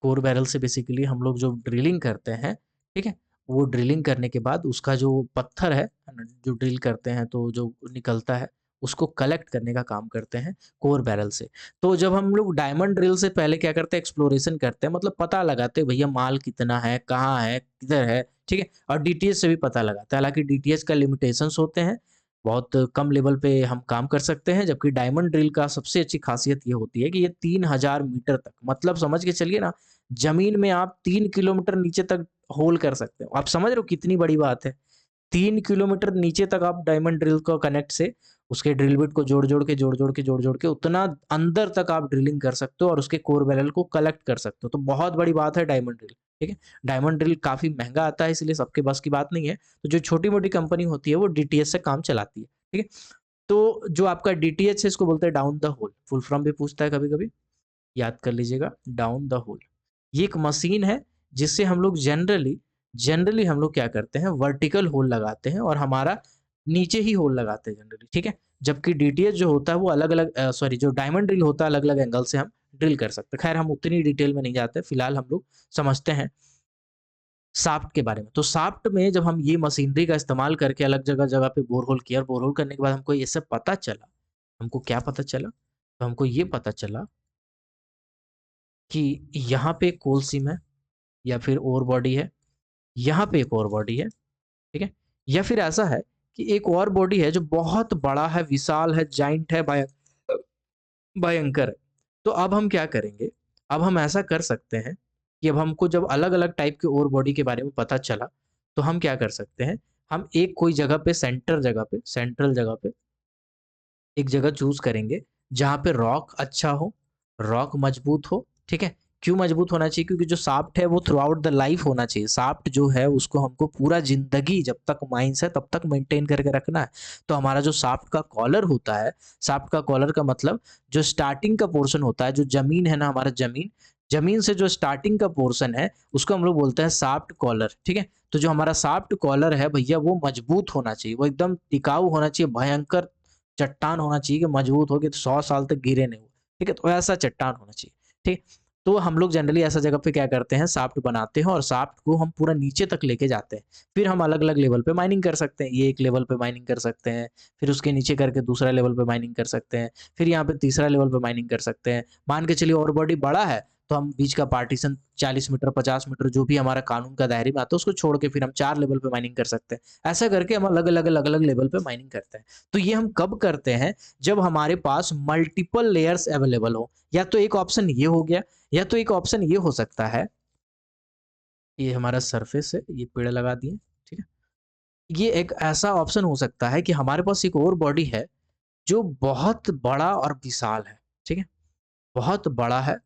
कोर बैरल से बेसिकली हम लोग जो ड्रिलिंग करते हैं, ठीक है? वो ड्रिलिंग करने के बाद उसका जो पत्थर है ना, जो ड्रिल करते हैं तो जो निकलता है, उसको कलेक्ट करने का काम करते हैं कोर बैरल से। तो जब हम लोग डायमंड ड्रिल से पहले क्या करते हैं, एक्सप्लोरेशन करते हैं, मतलब पता लगाते हैं भैया माल कितना है, कहाँ है, किधर है, ठीक है? और डीटीएच से भी पता लगाते हैं। हालाँकि डीटीएच का लिमिटेशंस होते हैं, बहुत कम लेवल पे हम काम कर सकते हैं, जबकि डायमंड ड्रिल का सबसे अच्छी खासियत ये होती है कि ये 3000 मीटर तक, मतलब समझ के चलिए ना, ज़मीन में आप 3 किलोमीटर नीचे तक होल कर सकते हो। आप समझ रहे हो कितनी बड़ी बात है? 3 किलोमीटर नीचे तक आप डायमंड ड्रिल को कनेक्ट से उसके ड्रिल बिट को जोड़-जोड़ के उतना अंदर तक आप ड्रिलिंग कर सकते हो और उसके कोर बैरल को कलेक्ट कर सकते हो। तो बहुत बड़ी बात है डायमंड ड्रिल, ठीक है? डायमंड ड्रिल काफ़ी महँगा आता है, इसलिए सबके बस की बात नहीं है। तो जो छोटी-मोटी कंपनी होती है वो डीटीएच से काम चलाती है, ठीक है? तो जो आपका डीटीएच है इसको बोलते हैं down the hole, full form भी पूछता है कभी-कभी, याद कर लीजिएगा, डाउन द होल। ये एक मशीन है जिससे हम लोग जनरली जनरली हम लोग क्या करते हैं, वर्टिकल होल लगाते हैं और हमारा नीचे ही होल लगाते हैं जनरली, ठीक है? जबकि डीटीएच जो होता है वो अलग-अलग सॉरी, जो डायमंड ड्रिल होता है अलग-अलग एंगल से हम ड्रिल कर सकते हैं। खैर हम उतनी डिटेल में नहीं जाते, फिलहाल हम लोग समझते हैं शाफ्ट के बारे में। तो शाफ्ट में जब हम ये मशीनरी का इस्तेमाल करके अलग जगह-जगह पे बोरहोल किया और बोरहोल करने के बाद हमको ये सब पता चला, हमको क्या पता चला? तो हमको ये पता चला कि यहाँ पे एक कोल सीम है, या फिर ओर बॉडी है, यहाँ पे एक और बॉडी है, ठीक है? या फिर ऐसा है कि एक और बॉडी है जो बहुत बड़ा है, विशाल है, जायंट है, भयंकर है। तो अब हम क्या करेंगे? अब हम ऐसा कर सकते हैं कि अब हमको जब अलग-अलग टाइप के ओर बॉडी के बारे में पता चला, तो हम क्या कर सकते हैं? हम एक कोई जगह पे सेंट्रल जगह पे एक जगह चूज़ करेंगे, जहाँ पे रॉक अच्छा हो, रॉक मजबूत हो, ठीक है? क्यों मजबूत होना चाहिए? क्योंकि जो शाफ्ट है वो थ्रू आउट द लाइफ होना चाहिए। शाफ्ट जो है उसको हमको पूरा ज़िंदगी जब तक माइंस है तब तक मेंटेन करके रखना है। तो हमारा जो शाफ्ट का कॉलर होता है, शाफ्ट का कॉलर का मतलब जो स्टार्टिंग का पोर्शन होता है, जो ज़मीन है ना, हमारा ज़मीन, ज़मीन से जो स्टार्टिंग का पोर्शन है, उसको हम लोग बोलते हैं शाफ्ट कॉलर, ठीक है? तो जो हमारा शाफ्ट कॉलर है भैया वो मजबूत होना चाहिए, वो एकदम टिकाऊ होना चाहिए, भयंकर चट्टान होना चाहिए कि मजबूत हो के 100 साल तक गिरे नहीं वो, ठीक है? तो ऐसा चट्टान होना चाहिए, ठीक? तो हम लोग जनरली ऐसा जगह पे क्या करते हैं, शाफ्ट बनाते हैं और शाफ्ट को हम पूरा नीचे तक लेके जाते हैं। फिर हम अलग-अलग लेवल पे माइनिंग कर सकते हैं। ये एक लेवल पे माइनिंग कर सकते हैं, फिर उसके नीचे करके दूसरा लेवल पे माइनिंग कर सकते हैं, फिर यहाँ पे तीसरा लेवल पे माइनिंग कर सकते हैं। मान के चलिए और बॉडी बड़ा है, तो हम बीच का पार्टीशन 40 मीटर, 50 मीटर जो भी हमारा कानून का दायरे में आता है, उसको छोड़ के फिर हम 4 लेवल पे माइनिंग कर सकते हैं। ऐसा करके हम अलग-अलग लेवल पे माइनिंग करते हैं। तो ये हम कब करते हैं? जब हमारे पास मल्टीपल लेयर्स अवेलेबल हो। या तो एक ऑप्शन ये हो गया, या तो एक ऑप्शन ये हो सकता है, ये हमारा सरफेस है, ये पेड़ लगा दिए, ठीक है? ये एक ऐसा ऑप्शन हो सकता है कि हमारे पास एक और बॉडी है, जो बहुत बड़ा और विशाल है, ठीक है? बहुत बड़ा है,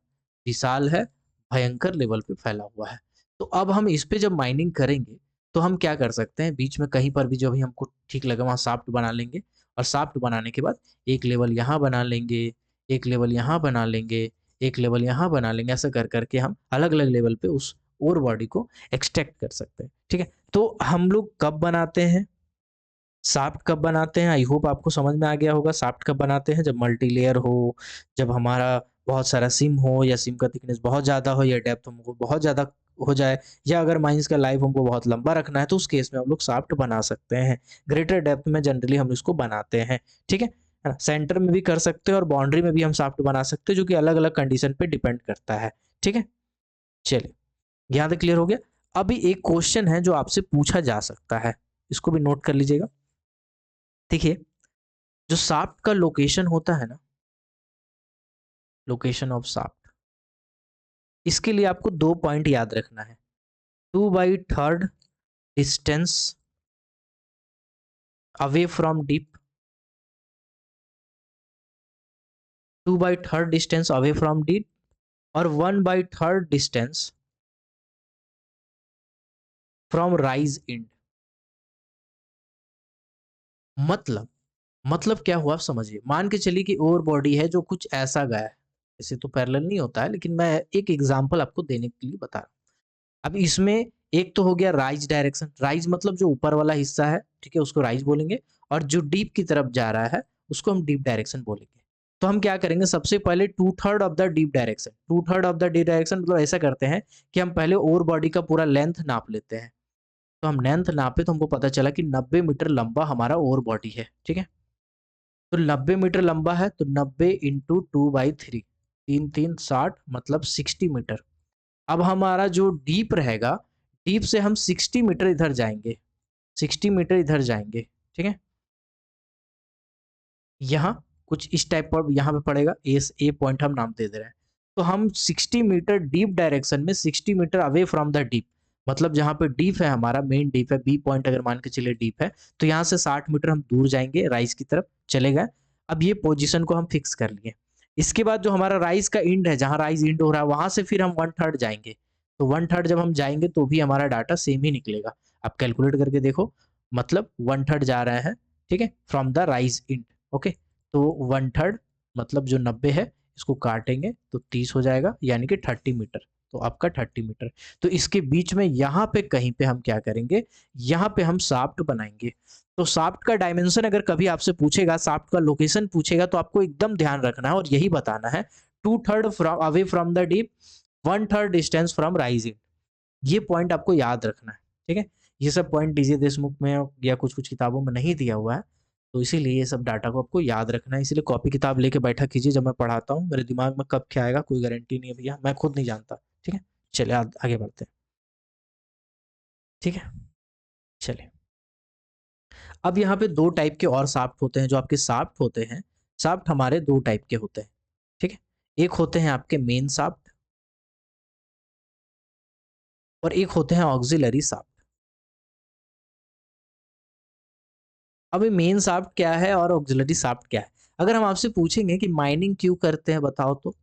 विशाल है, भयंकर लेवल पे फैला हुआ है। तो अब हम इस पे जब माइनिंग करेंगे, तो हम क्या कर सकते हैं, बीच में कहीं पर भी जो भी हमको ठीक लगे वहाँ शाफ्ट बना लेंगे और शाफ्ट बनाने के बाद एक लेवल यहाँ बना लेंगे, एक लेवल यहाँ बना लेंगे, एक लेवल यहाँ बना लेंगे, ऐसा कर कर के हम अलग-अलग लेवल पे उस और बॉडी को एक्सट्रैक्ट कर सकते हैं। ठीक है, तो हम लोग कब बनाते हैं, शाफ्ट कब बनाते हैं, आई होप आपको समझ में आ गया होगा। शाफ्ट कब बनाते हैं, जब मल्टी लेयर हो, जब हमारा बहुत सारा सिम हो, या सिम का थिकनेस बहुत ज़्यादा हो, या डेप्थ हमको बहुत ज़्यादा हो जाए, या अगर माइंस का लाइफ हमको बहुत लंबा रखना है, तो उस केस में हम लोग शाफ्ट बना सकते हैं। ग्रेटर डेप्थ में जनरली हम इसको बनाते हैं। ठीक है ना, सेंटर में भी कर सकते हैं और बाउंड्री में भी हम शाफ्ट बना सकते हैं, जो कि अलग अलग कंडीशन पे डिपेंड करता है। ठीक है, चलिए यहाँ तक क्लियर हो गया। अभी एक क्वेश्चन है जो आपसे पूछा जा सकता है, इसको भी नोट कर लीजिएगा। देखिए, जो शाफ्ट का लोकेशन होता है ना, लोकेशन ऑफ शाफ्ट, इसके लिए आपको 2 पॉइंट याद रखना है। 2/3 distance away from deep, 2/3 distance away from deep, और 1/3 डिस्टेंस फ्रॉम राइज एंड। मतलब क्या हुआ आप समझिए। मान के चलिए कि ओवर बॉडी है जो कुछ ऐसा गया है, ऐसे तो पैरेलल नहीं होता है, लेकिन मैं एक एग्जांपल आपको देने के लिए बता रहा हूँ। अब इसमें एक तो हो गया राइज डायरेक्शन, राइज मतलब जो ऊपर वाला हिस्सा है, ठीक है, उसको राइज बोलेंगे, और जो डीप की तरफ जा रहा है उसको हम डीप डायरेक्शन बोलेंगे। तो हम क्या करेंगे, सबसे पहले 2/3 of the deep direction, 2/3 of the deep direction मतलब ऐसा करते हैं कि हम पहले ओवर बॉडी का पूरा लेंथ नाप लेते हैं। तो हम लेंथ नापे तो हमको पता चला कि 90 मीटर लंबा हमारा ओवर बॉडी है। ठीक है, तो 90 मीटर लंबा है, तो 90 × 2/3, 3×3 = 60, मतलब 60 मीटर। अब हमारा जो डीप रहेगा, डीप से हम 60 मीटर इधर जाएंगे, 60 मीटर इधर जाएंगे। ठीक है, यहाँ कुछ इस टाइप पर यहाँ पे पड़ेगा, ए पॉइंट हम नाम दे रहे हैं। तो हम 60 मीटर डीप डायरेक्शन में 60 metre away from the dip, मतलब जहाँ पे डीप है हमारा मेन डीप है, बी पॉइंट अगर मान के चलिए डीप है, तो यहाँ से 60 मीटर हम दूर जाएंगे, राइज की तरफ चले गए। अब ये पोजिशन को हम फिक्स कर लिए। इसके बाद जो हमारा राइज का इंड है, जहाँ राइज इंड हो रहा है, वहां से फिर हम 1/3 जाएंगे। तो 1/3 जब हम जाएंगे तो भी हमारा डाटा सेम ही निकलेगा। आप कैलकुलेट करके देखो, मतलब 1/3 जा रहे हैं, ठीक है, from the rise end. Okay, तो 1/3 मतलब जो 90 है, इसको काटेंगे तो 30 हो जाएगा, यानी कि 30 मीटर। तो आपका 30 मीटर। तो इसके बीच में यहाँ पे कहीं पे हम क्या करेंगे, यहाँ पे हम शाफ्ट बनाएंगे। तो शाफ्ट का डायमेंशन अगर कभी आपसे पूछेगा, शाफ्ट का लोकेशन पूछेगा, तो आपको एकदम ध्यान रखना है और यही बताना है, 2/3 from away from the deep, 1/3 distance from rising. ये पॉइंट आपको याद रखना है। ठीक है, ये सब पॉइंट डीजे देशमुख में या कुछ कुछ किताबों में नहीं दिया हुआ है, तो इसीलिए ये सब डाटा को आपको याद रखना है। इसलिए कॉपी किताब लेके बैठा कीजिए, जब मैं पढ़ाता हूँ मेरे दिमाग में कब क्या आएगा कोई गारंटी नहीं है भैया, मैं खुद नहीं जानता। ठीक है, चलिए आगे बढ़ते हैं। ठीक है, चलिए, अब यहाँ पे 2 टाइप के और शाफ्ट होते हैं। जो आपके शाफ्ट होते हैं, शाफ्ट हमारे 2 टाइप के होते हैं। ठीक है, एक होते हैं आपके मेन शाफ्ट, और एक होते हैं ऑक्सिलरी शाफ्ट। अभी मेन शाफ्ट क्या है और ऑक्सिलरी शाफ्ट क्या है, अगर हम आपसे पूछेंगे कि माइनिंग क्यों करते हैं बताओ, तो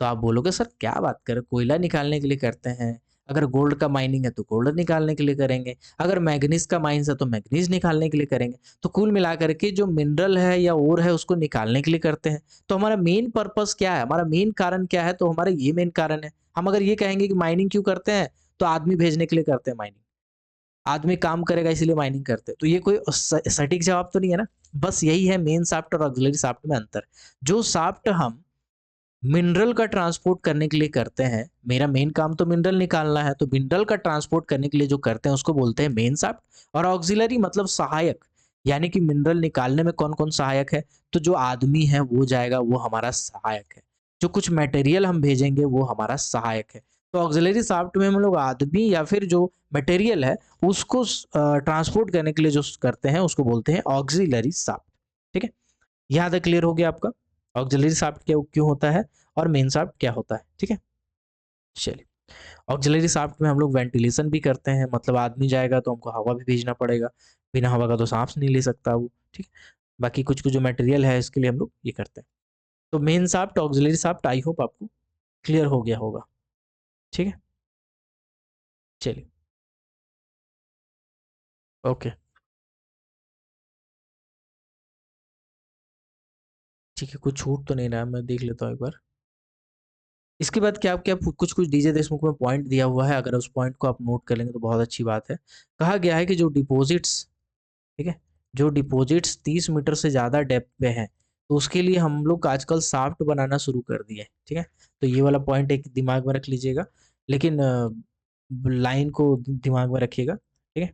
आप बोलोगे सर क्या बात करें, कोयला निकालने के लिए करते हैं। अगर गोल्ड का माइनिंग है तो गोल्ड निकालने के लिए करेंगे, अगर मैग्नीज का माइंस है तो मैग्नीज निकालने के लिए करेंगे। तो कुल मिलाकर के जो मिनरल है या ओर है उसको निकालने के लिए करते हैं। तो हमारा मेन पर्पस क्या है, हमारा मेन कारण क्या है, तो हमारा ये मेन कारण है। हम अगर ये कहेंगे कि माइनिंग क्यों करते हैं, तो आदमी भेजने के लिए करते हैं माइनिंग, आदमी काम करेगा इसलिए माइनिंग करते हैं। तो ये कोई सटीक जवाब तो नहीं है ना। बस यही है मेन शाफ्ट और ऑक्सिलरी शाफ्ट में अंतर। जो शाफ्ट हम मिनरल का ट्रांसपोर्ट करने के लिए करते हैं, मेरा मेन काम तो मिनरल निकालना है, तो मिनरल का ट्रांसपोर्ट करने के लिए जो करते हैं उसको बोलते हैं मेन शाफ्ट। और ऑक्सिलरी मतलब सहायक, यानी कि मिनरल निकालने में कौन कौन सहायक है, तो जो आदमी है वो जाएगा, वो हमारा सहायक है। जो कुछ मटेरियल हम भेजेंगे वो हमारा सहायक है। तो ऑक्सिलरी शाफ्ट में हम लोग आदमी या फिर जो मटेरियल है उसको ट्रांसपोर्ट करने के लिए जो करते हैं उसको बोलते हैं ऑक्सिलरी शाफ्ट। ठीक है, यहाँ तक क्लियर हो गया आपका ऑक्सिलरी शाफ्ट क्या क्यों होता है और मेन शाफ्ट क्या होता है। ठीक है, चलिए, ऑक्सिलरी शाफ्ट में हम लोग वेंटिलेशन भी करते हैं, मतलब आदमी जाएगा तो हमको हवा भी भेजना पड़ेगा, बिना हवा का तो सांस नहीं ले सकता वो। ठीक है, बाकी कुछ कुछ जो मटेरियल है इसके लिए हम लोग ये करते हैं। तो main shaft auxiliary shaft I hope आपको क्लियर हो गया होगा। ठीक है, चलिए, ओके, ठीक है, कुछ छूट तो नहीं रहा, मैं देख लेता हूँ एक बार। इसके बाद क्या क्या कुछ कुछ डीजे देशमुख में पॉइंट दिया हुआ है, अगर उस पॉइंट को आप नोट कर लेंगे तो बहुत अच्छी बात है। कहा गया है कि जो डिपॉजिट्स, ठीक है, जो डिपॉजिट्स 30 मीटर से ज़्यादा डेप्थ पे हैं, तो उसके लिए हम लोग आजकल शाफ्ट बनाना शुरू कर दिए हैं, ठीक है। तो ये वाला पॉइंट एक दिमाग में रख लीजिएगा, लेकिन लाइन को दिमाग में रखिएगा, ठीक है।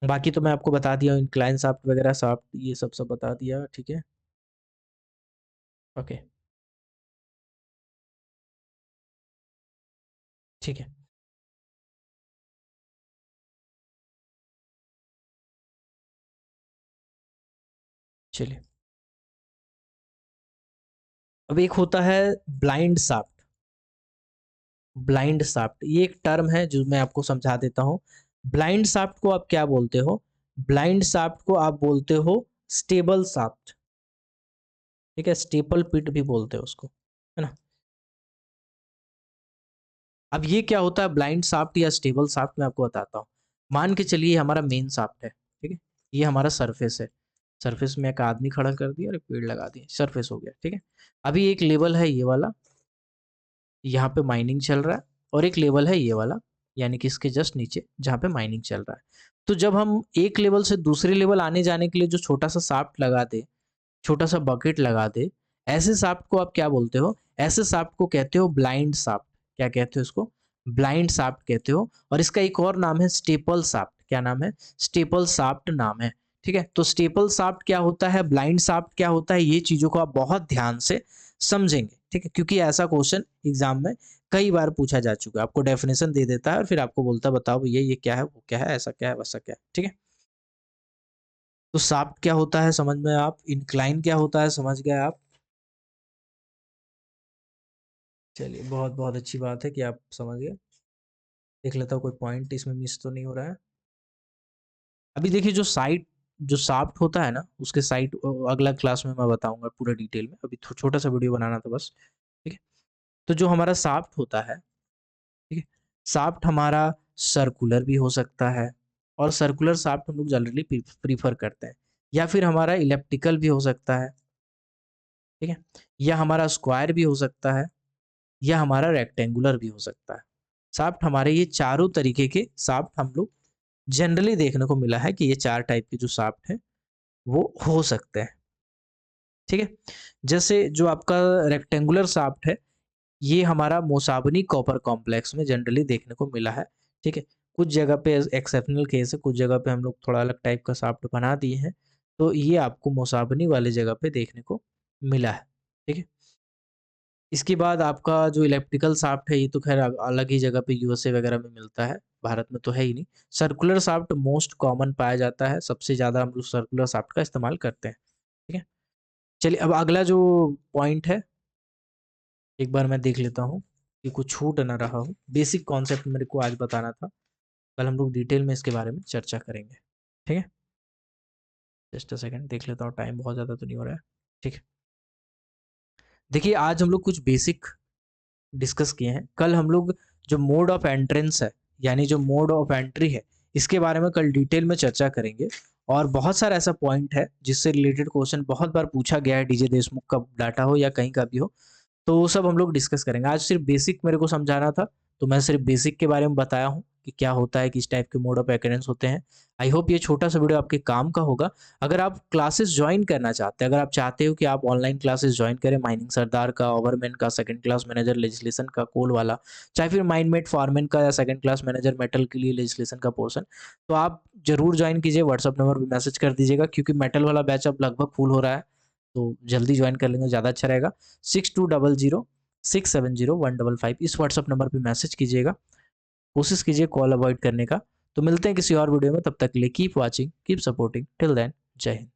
बाकी तो मैं आपको बता दिया हूँ, इंक्लाइन शाफ्ट वगैरह शाफ्ट ये सब सब बता दिया, ठीक है। ओके, ठीक है, चलिए। अब एक होता है ब्लाइंड शाफ्ट। ब्लाइंड शाफ्ट ये एक टर्म है जो मैं आपको समझा देता हूँ। ब्लाइंड शाफ्ट को आप क्या बोलते हो? ब्लाइंड शाफ्ट को आप बोलते हो स्टेबल शाफ्ट, ठीक है, स्टेपल पिट भी बोलते हैं उसको, है ना। अब ये क्या होता है ब्लाइंड शाफ्ट या स्टेबल शाफ्ट, मैं आपको बताता हूँ। मान के चलिए हमारा मेन शाफ्ट है, ठीक है, ये हमारा सरफेस है। सरफेस में एक आदमी खड़ा कर दिया और एक पेड़ लगा दिया, सरफेस हो गया, ठीक है। अभी एक लेवल है ये वाला, यहाँ पे माइनिंग चल रहा है, और एक लेवल है ये वाला, यानी कि इसके जस्ट नीचे जहाँ पे माइनिंग चल रहा है। तो जब हम एक लेवल से दूसरे लेवल आने जाने के लिए जो छोटा सा शाफ्ट लगा दे, छोटा सा बकेट लगा दे, ऐसे शाफ्ट को आप क्या बोलते हो? ऐसे शाफ्ट को कहते हो ब्लाइंड शाफ्ट। क्या कहते हो इसको? ब्लाइंड शाफ्ट कहते हो। और इसका एक और नाम है स्टेपल शाफ्ट। क्या नाम है? स्टेपल शाफ्ट नाम है, ठीक है। तो स्टेपल शाफ्ट क्या होता है, ब्लाइंड शाफ्ट क्या होता है, ये चीजों को आप बहुत ध्यान से समझेंगे, ठीक है, क्योंकि ऐसा क्वेश्चन एग्जाम में कई बार पूछा जा चुका है। आपको डेफिनेशन दे देता है और फिर आपको बोलता है बताओ भैया ये क्या है, वो क्या है, ऐसा क्या है, वैसा क्या है, ठीक है। तो शाफ्ट क्या होता है समझ में आप, इंक्लाइन क्या होता है समझ गए आप। चलिए, बहुत बहुत अच्छी बात है कि आप समझ गए। देख लेता हूँ कोई पॉइंट इसमें मिस तो नहीं हो रहा है। अभी देखिए जो साइड, जो शाफ्ट होता है ना, उसके साइड अगला क्लास में मैं बताऊंगा पूरा डिटेल में, अभी छोटा सा वीडियो बनाना था बस, ठीक है। तो जो हमारा शाफ्ट होता है, ठीक है, शाफ्ट हमारा सर्कुलर भी हो सकता है, और सर्कुलर शाफ्ट हम लोग जनरली प्रीफर करते हैं, या फिर हमारा इलेप्टिकल भी हो सकता है, ठीक है, या हमारा स्क्वायर भी हो सकता है, या हमारा रेक्टेंगुलर भी हो सकता है। शाफ्ट हमारे ये चारों तरीके के शाफ्ट हम लोग जनरली देखने को मिला है कि ये चार टाइप के जो शाफ्ट हैं वो हो सकते हैं, ठीक है। जैसे जो आपका रेक्टेंगुलर शाफ्ट है, ये हमारा मोसाबनी कॉपर कॉम्प्लेक्स में जनरली देखने को मिला है, ठीक है। कुछ जगह पे एक्सेप्शनल केस है, कुछ जगह पे हम लोग थोड़ा अलग टाइप का शाफ्ट बना दिए हैं, तो ये आपको मोसाबनी वाले जगह पे देखने को मिला है, ठीक है। इसके बाद आपका जो इलेक्ट्रिकल शाफ्ट है, ये तो खैर अलग ही जगह पे यूएसए वगैरह में मिलता है, भारत में तो है ही नहीं। सर्कुलर शाफ्ट मोस्ट कॉमन पाया जाता है, सबसे ज़्यादा हम लोग सर्कुलर शाफ्ट का इस्तेमाल करते हैं, ठीक है। चलिए, अब अगला जो पॉइंट है एक बार मैं देख लेता हूँ कि कुछ छूट ना रहा हो। बेसिक कॉन्सेप्ट मेरे को आज बताना था, कल हम लोग डिटेल में इसके बारे में चर्चा करेंगे, ठीक है। जस्ट अ सेकंड देख लेता हूँ, टाइम बहुत ज़्यादा तो नहीं हो रहा है, ठीक है। देखिए, आज हम लोग कुछ बेसिक डिस्कस किए हैं। कल हम लोग जो मोड ऑफ एंट्रेंस है, यानी जो मोड ऑफ एंट्री है, इसके बारे में कल डिटेल में चर्चा करेंगे। और बहुत सारा ऐसा पॉइंट है जिससे रिलेटेड क्वेश्चन बहुत बार पूछा गया है, डीजे देशमुख का डाटा हो या कहीं का भी हो, तो वो सब हम लोग डिस्कस करेंगे। आज सिर्फ बेसिक मेरे को समझाना था, तो मैं सिर्फ बेसिक के बारे में बताया हूँ कि क्या होता है, किस टाइप के मोड ऑफ अकेरेंस होते हैं। आई होप ये छोटा सा वीडियो आपके काम का होगा। अगर आप क्लासेस ज्वाइन करना चाहते हैं, अगर आप चाहते हो कि आप ऑनलाइन क्लासेस ज्वाइन करें, माइनिंग सरदार का, ओवरमैन का, सेकंड क्लास मैनेजर लेजिस्लेशन का कोल वाला, चाहे फिर माइंडमेट फॉरमैन का, या सेकंड क्लास मैनेजर मेटल के लिए लेजिस्लेशन का पोर्सन, तो आप जरूर ज्वाइन कीजिए। व्हाट्सअप नंबर पर मैसेज कर दीजिएगा, क्योंकि मेटल वाला बैच अब लगभग फुल हो रहा है, तो जल्दी ज्वाइन कर लेंगे, ज़्यादा अच्छा रहेगा। 6200 670 155 इस व्हाट्सअप नंबर पे मैसेज कीजिएगा। कोशिश कीजिए कॉल अवॉइड करने का। तो मिलते हैं किसी और वीडियो में, तब तक के लिए keep watching, keep supporting, till then जय हिंद।